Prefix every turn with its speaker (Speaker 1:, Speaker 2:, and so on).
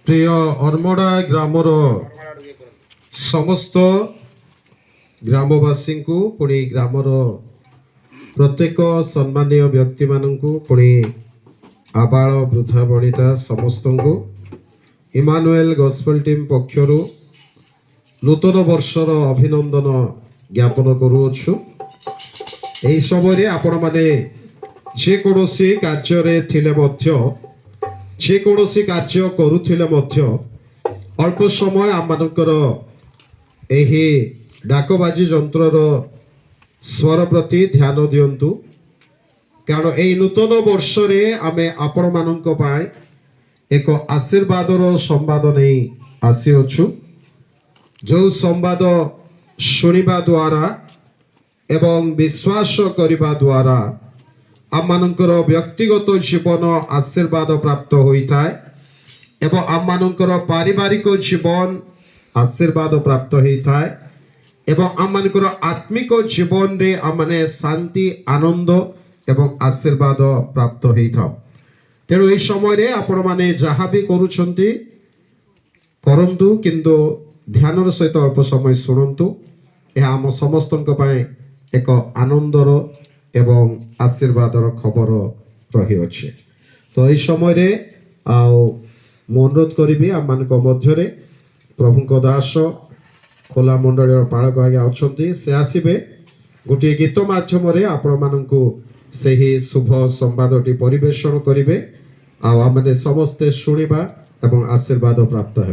Speaker 1: প্রিয় অর্মଡ଼ା গ্রামর সমস্ত গ্রামবাসীଙ୍କୁ ପୁଣି ଗ୍ରାମର ପ୍ରତ୍ୟେକ ସମ୍ମାନୀୟ ବ୍ୟକ୍ତିମାନଙ୍କୁ ପୁଣି ଆବାଳ ବୃଦ୍ଧା ବନିତା ସମସ୍ତଙ୍କୁ ଇମାନୁଏଲ ଗସ୍ପେଲ ଟିମ୍ ପକ୍ଷରୁ ନୂତନ ବର୍ଷର ଅଭିନନ୍ଦନ ଜ୍ଞାପନ କରୁଅଛୁ। ଏହି ସମୟରେ ଆପଣମାନେ ଯେକୌଣସି କାର୍ଯ୍ୟରେ ଥିଲେ ମଧ୍ୟ ଯେକୌଣସି କାର୍ଯ୍ୟ କରୁଥିଲେ ମଧ୍ୟ ଅଳ୍ପ ସମୟ ଆମମାନଙ୍କର ଏହି ଡାକବାଜି ଯନ୍ତ୍ରର ସ୍ୱର ପ୍ରତି ଧ୍ୟାନ ଦିଅନ୍ତୁ, କାରଣ ଏହି ନୂତନ ବର୍ଷରେ ଆମେ ଆପଣମାନଙ୍କ ପାଇଁ ଏକ ଆଶୀର୍ବାଦର ସମ୍ବାଦ ନେଇ ଆସିଅଛୁ। ଯେଉଁ ସମ୍ବାଦ ଶୁଣିବା ଦ୍ୱାରା ଏବଂ ବିଶ୍ୱାସ କରିବା ଦ୍ୱାରା ଆମମାନଙ୍କର ବ୍ୟକ୍ତିଗତ ଜୀବନ ଆଶୀର୍ବାଦ ପ୍ରାପ୍ତ ହୋଇଥାଏ ଏବଂ ଆମମାନଙ୍କର ପାରିବାରିକ ଜୀବନ ଆଶୀର୍ବାଦ ପ୍ରାପ୍ତ ହୋଇଥାଏ ଏବଂ ଆମମାନଙ୍କର ଆତ୍ମିକ ଜୀବନରେ ଆମମାନେ ଶାନ୍ତି ଆନନ୍ଦ ଏବଂ ଆଶୀର୍ବାଦ ପ୍ରାପ୍ତ ହୋଇଥାଉ। ତେଣୁ ଏହି ସମୟରେ ଆପଣମାନେ ଯାହା ବି କରୁଛନ୍ତି କରନ୍ତୁ, କିନ୍ତୁ ଧ୍ୟାନର ସହିତ ଅଳ୍ପ ସମୟ ଶୁଣନ୍ତୁ। ଏହା ଆମ ସମସ୍ତଙ୍କ ପାଇଁ ଏକ ଆନନ୍ଦର ଏବଂ ଆଶୀର୍ବାଦର ଖବର ରହିଅଛି। ତ ଏହି ସମୟରେ ମୁଁ ଅନୁରୋଧ କରିବି ଆମମାନଙ୍କ ମଧ୍ୟରେ ପ୍ରଭୁଙ୍କ ଦାସ ଖୋଲା ମଣ୍ଡଳୀର ପାଳକ ଆଜ୍ଞା ଅଛନ୍ତି, ସେ ଆସିବେ ଗୋଟିଏ ଗୀତ ମାଧ୍ୟମରେ ଆପଣମାନଙ୍କୁ ସେହି ଶୁଭ ସମ୍ବାଦଟି ପରିବେଷଣ କରିବେ ଆଉ ଆମେ ସମସ୍ତେ ଶୁଣିବା ଏବଂ ଆଶୀର୍ବାଦ ପ୍ରାପ୍ତ ହେବା।